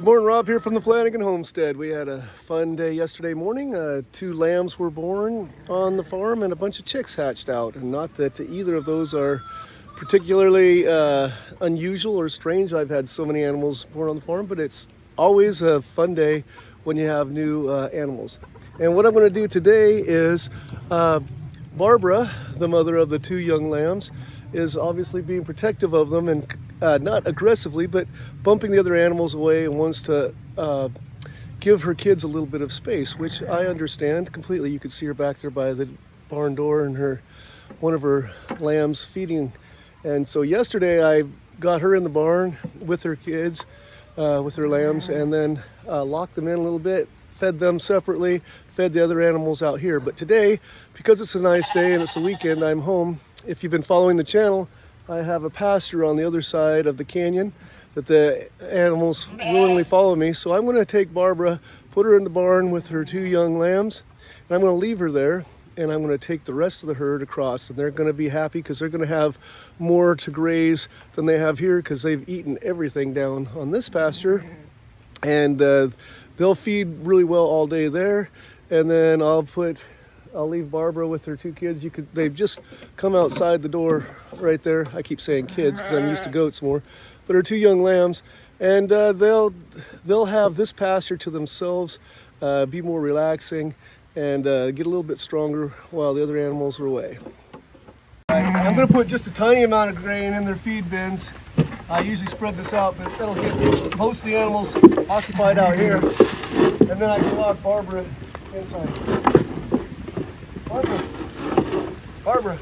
Good morning, Rob here from the Flanagan Homestead. We had a fun day yesterday morning. 2 lambs were born on the farm and a bunch of chicks hatched out. And not that either of those are particularly unusual or strange. I've had so many animals born on the farm, but it's always a fun day when you have new animals. And what I'm going to do today is Barbara, the mother of the 2 young lambs, is obviously being protective of them and not aggressively, but bumping the other animals away, and wants to give her kids a little bit of space, which I understand completely. You could see her back there by the barn door and one of her lambs feeding. And so yesterday I got her in the barn with her kids, with her lambs, and then locked them in a little bit, fed them separately, fed the other animals out here. But today, because it's a nice day and it's a weekend, I'm home. If you've been following the channel, I have a pasture on the other side of the canyon that the animals willingly follow me. So I'm going to take Barbara, put her in the barn with her 2 young lambs, and I'm going to leave her there, and I'm going to take the rest of the herd across. And they're going to be happy because they're going to have more to graze than they have here, because they've eaten everything down on this pasture. And they'll feed really well all day there. And then I'll leave Barbara with her 2 kids. They've just come outside the door right there. I keep saying kids because I'm used to goats more, but her 2 young lambs, and they'll have this pasture to themselves, be more relaxing, and get a little bit stronger while the other animals are away. I'm going to put just a tiny amount of grain in their feed bins. I usually spread this out, but that'll get most of the animals occupied out here, and then I can lock Barbara inside. Barbara. Barbara.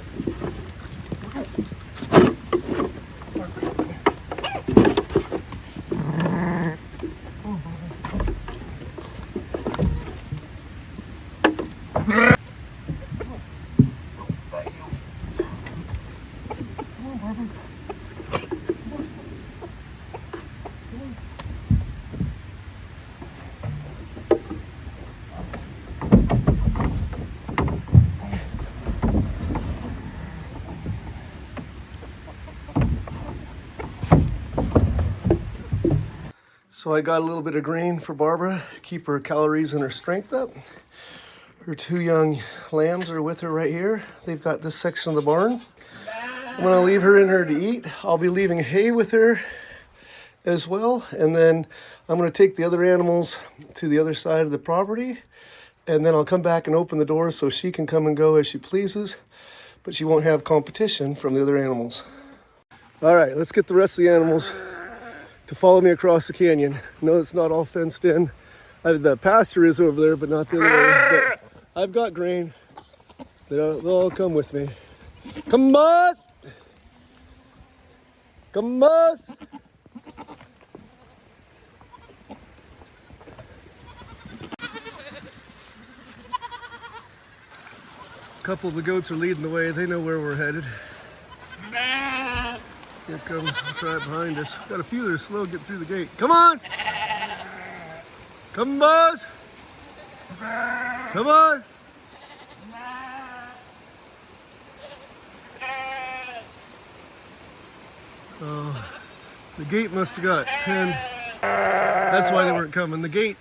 So I got a little bit of grain for Barbara, keep her calories and her strength up. Her 2 young lambs are with her right here. They've got this section of the barn. I'm gonna leave her in here to eat. I'll be leaving hay with her as well. And then I'm gonna take the other animals to the other side of the property. And then I'll come back and open the doors so she can come and go as she pleases, but she won't have competition from the other animals. All right, let's get the rest of the animals to follow me across the canyon. No, it's not all fenced in. The pasture is over there, but not the other way. But I've got grain. They'll all come with me. Come on! Come on! A couple of the goats are leading the way. They know where we're headed. Here comes right behind us. Got a few that are slow to get through the gate. Come on! Come, boys! Come on! Oh, the gate must have got pinned. That's why they weren't coming. The gate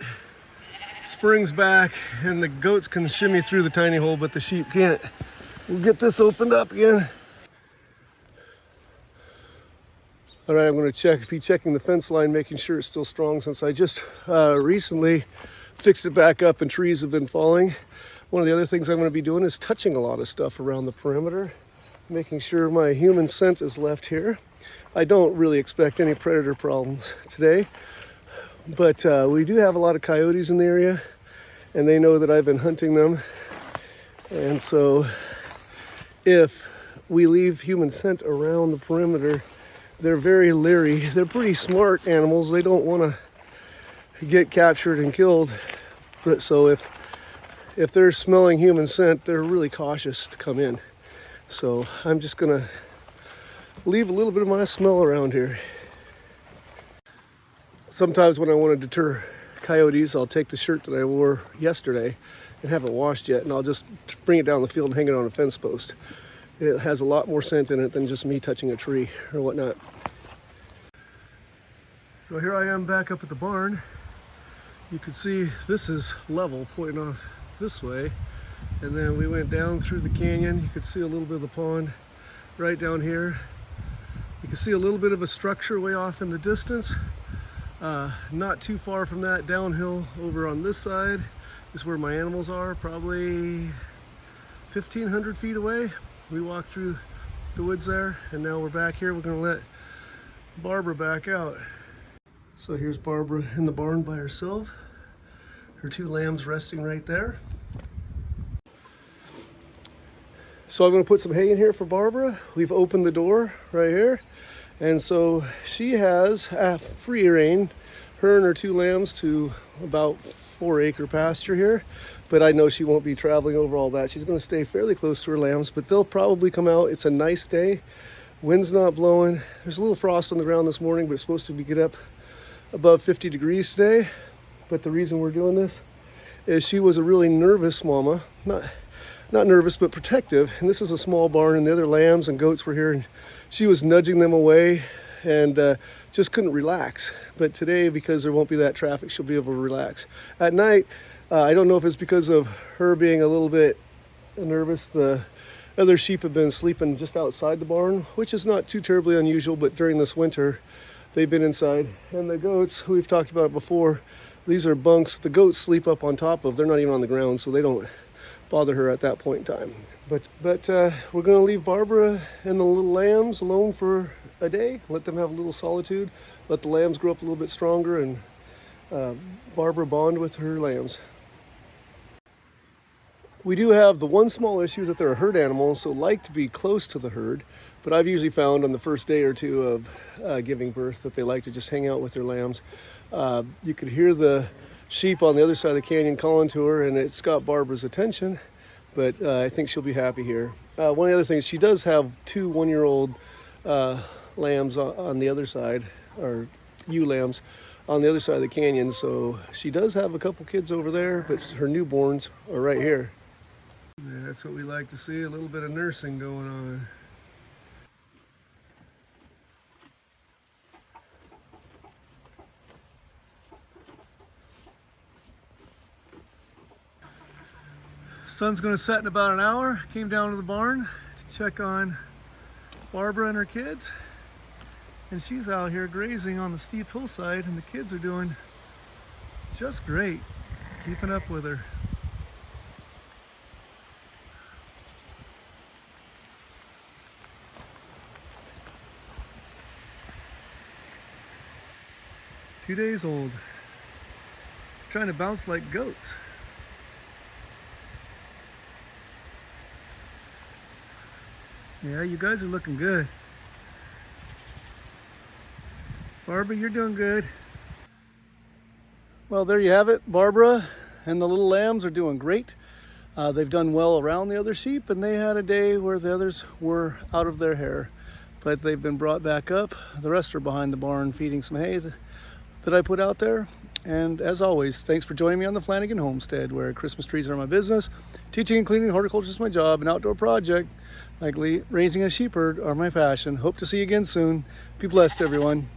springs back and the goats can shimmy through the tiny hole, but the sheep can't. We'll get this opened up again. All right, I'm going to be checking the fence line, making sure it's still strong, since I just recently fixed it back up and trees have been falling. One of the other things I'm going to be doing is touching a lot of stuff around the perimeter, making sure my human scent is left here. I don't really expect any predator problems today, but we do have a lot of coyotes in the area, and they know that I've been hunting them. And so if we leave human scent around the perimeter, they're very leery. They're pretty smart animals. They don't want to get captured and killed. But so if they're smelling human scent, they're really cautious to come in. So I'm just gonna leave a little bit of my smell around here. Sometimes when I want to deter coyotes, I'll take the shirt that I wore yesterday and haven't washed yet, and I'll just bring it down the field and hang it on a fence post. It has a lot more scent in it than just me touching a tree or whatnot. So here I am back up at the barn. You can see this is level pointing off this way. And then we went down through the canyon. You could see a little bit of the pond right down here. You can see a little bit of a structure way off in the distance. Not too far from that, downhill over on this side is where my animals are, probably 1,500 feet away. We walked through the woods there, and now we're back here. We're gonna let Barbara back out. So here's Barbara in the barn by herself. Her 2 lambs resting right there. So I'm gonna put some hay in here for Barbara. We've opened the door right here. And so she has free rein, her and her 2 lambs, to about 4-acre pasture here. But I know she won't be traveling over all that. She's gonna stay fairly close to her lambs, but they'll probably come out. It's a nice day. Wind's not blowing. There's a little frost on the ground this morning, but it's supposed to get up above 50 degrees today. But the reason we're doing this is she was a really nervous mama. Not nervous, but protective. And this is a small barn, and the other lambs and goats were here, and she was nudging them away and just couldn't relax. But today, because there won't be that traffic, she'll be able to relax. At night, I don't know if it's because of her being a little bit nervous. The other sheep have been sleeping just outside the barn, which is not too terribly unusual, but during this winter, they've been inside. And the goats, we've talked about it before, these are bunks the goats sleep up on top of. They're not even on the ground, so they don't bother her at that point in time. But we're going to leave Barbara and the little lambs alone for a day, let them have a little solitude, let the lambs grow up a little bit stronger, and Barbara bond with her lambs. We do have the one small issue that they're a herd animal, so like to be close to the herd, but I've usually found on the first day or two of giving birth that they like to just hang out with their lambs. You could hear the sheep on the other side of the canyon calling to her, and it's got Barbara's attention, but I think she'll be happy here. One of the other things, she does have 2 one-year-old lambs on the other side, or ewe lambs on the other side of the canyon, so she does have a couple kids over there, but her newborns are right here. Yeah, that's what we like to see, a little bit of nursing going on. Sun's going to set in about an hour. Came down to the barn to check on Barbara and her kids. And she's out here grazing on the steep hillside, and the kids are doing just great, keeping up with her. Two days old. Trying to bounce like goats. Yeah, you guys are looking good. Barbara, you're doing good. Well, there you have it. Barbara and the little lambs are doing great. They've done well around the other sheep, and they had a day where the others were out of their hair. But they've been brought back up. The rest are behind the barn feeding some hay that I put out there. And as always, thanks for joining me on the Flanagan Homestead, where Christmas trees are my business, teaching and cleaning horticulture is my job, an outdoor project like raising a sheep herd are my passion. Hope to see you again soon. Be blessed, everyone.